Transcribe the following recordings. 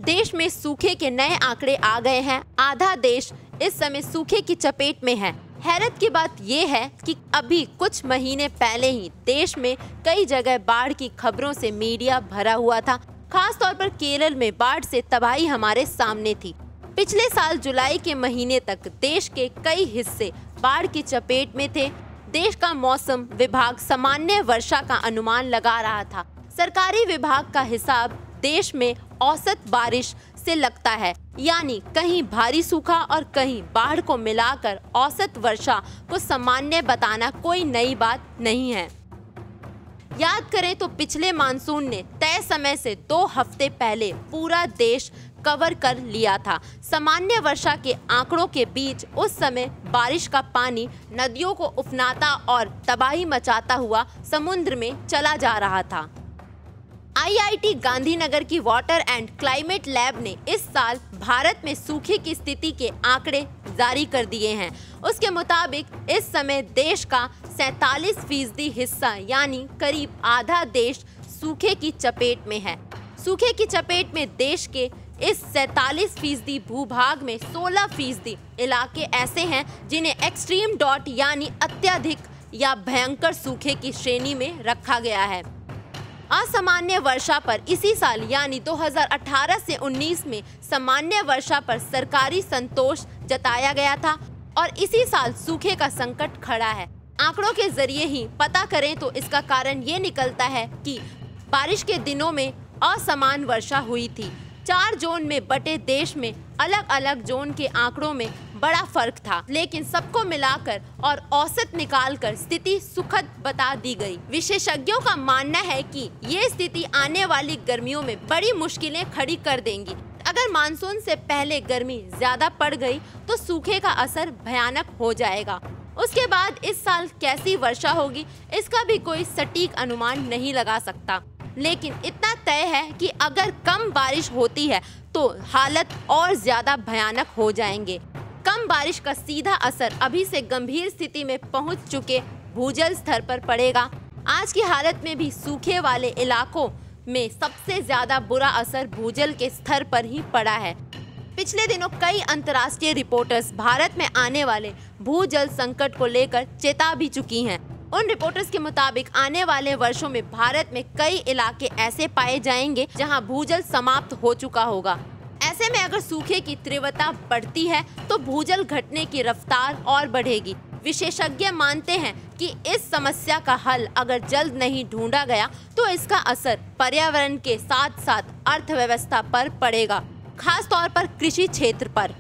देश में सूखे के नए आंकड़े आ गए हैं। आधा देश इस समय सूखे की चपेट में है। हैरत की बात ये है कि अभी कुछ महीने पहले ही देश में कई जगह बाढ़ की खबरों से मीडिया भरा हुआ था। खास तौर पर केरल में बाढ़ से तबाही हमारे सामने थी। पिछले साल जुलाई के महीने तक देश के कई हिस्से बाढ़ की चपेट में थे। देश का मौसम विभाग सामान्य वर्षा का अनुमान लगा रहा था। सरकारी विभाग का हिसाब देश में औसत बारिश से लगता है, यानी कहीं भारी सूखा और कहीं बाढ़ को मिलाकर औसत वर्षा को सामान्य बताना कोई नई बात नहीं है। याद करें तो पिछले मानसून ने तय समय से 2 हफ्ते पहले पूरा देश कवर कर लिया था। सामान्य वर्षा के आंकड़ों के बीच उस समय बारिश का पानी नदियों को उफनाता और तबाही मचाता हुआ समुद्र में चला जा रहा था। IIT गांधीनगर की वाटर एंड क्लाइमेट लैब ने इस साल भारत में सूखे की स्थिति के आंकड़े जारी कर दिए हैं। उसके मुताबिक इस समय देश का 47% हिस्सा यानी करीब आधा देश सूखे की चपेट में है। सूखे की चपेट में देश के इस 47% भूभाग में 16% इलाके ऐसे हैं जिन्हें एक्सट्रीम डॉट यानी अत्यधिक या भयंकर सूखे की श्रेणी में रखा गया है। असामान्य वर्षा पर इसी साल यानी 2018 से 19 में सामान्य वर्षा पर सरकारी संतोष जताया गया था और इसी साल सूखे का संकट खड़ा है। आंकड़ों के जरिए ही पता करें तो इसका कारण ये निकलता है कि बारिश के दिनों में असमान वर्षा हुई थी। 4 जोन में बटे देश में अलग अलग जोन के आंकड़ों में बड़ा फर्क था, लेकिन सबको मिलाकर और औसत निकालकर स्थिति सुखद बता दी गई। विशेषज्ञों का मानना है कि ये स्थिति आने वाली गर्मियों में बड़ी मुश्किलें खड़ी कर देंगी। अगर मानसून से पहले गर्मी ज्यादा पड़ गई तो सूखे का असर भयानक हो जाएगा। उसके बाद इस साल कैसी वर्षा होगी इसका भी कोई सटीक अनुमान नहीं लगा सकता, लेकिन इतना तय है कि अगर कम बारिश होती है तो हालत और ज्यादा भयानक हो जाएंगे। कम बारिश का सीधा असर अभी से गंभीर स्थिति में पहुंच चुके भूजल स्तर पर पड़ेगा। आज की हालत में भी सूखे वाले इलाकों में सबसे ज्यादा बुरा असर भूजल के स्तर पर ही पड़ा है। पिछले दिनों कई अंतर्राष्ट्रीय रिपोर्टर्स भारत में आने वाले भूजल संकट को लेकर चेता भी चुकी हैं। उन रिपोर्टर्स के मुताबिक आने वाले वर्षों में भारत में कई इलाके ऐसे पाए जाएंगे जहां भूजल समाप्त हो चुका होगा। ऐसे में अगर सूखे की तीव्रता बढ़ती है तो भूजल घटने की रफ्तार और बढ़ेगी। विशेषज्ञ मानते हैं कि इस समस्या का हल अगर जल्द नहीं ढूंढा गया तो इसका असर पर्यावरण के साथ साथ अर्थव्यवस्था पर पड़ेगा, खास तौर पर कृषि क्षेत्र पर।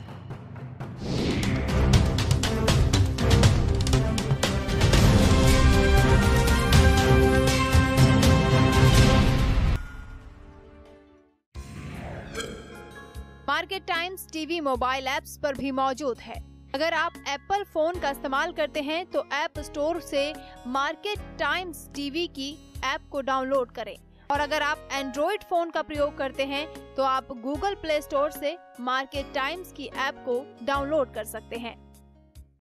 Market times TV mobile apps पर भी मौजूद है। अगर आप एप्पल फोन का इस्तेमाल करते हैं तो ऐप स्टोर से मार्केट टाइम्स टीवी की ऐप को डाउनलोड करें, और अगर आप एंड्रॉइड फोन का प्रयोग करते हैं तो आप गूगल प्ले स्टोर से मार्केट टाइम्स की ऐप को डाउनलोड कर सकते हैं।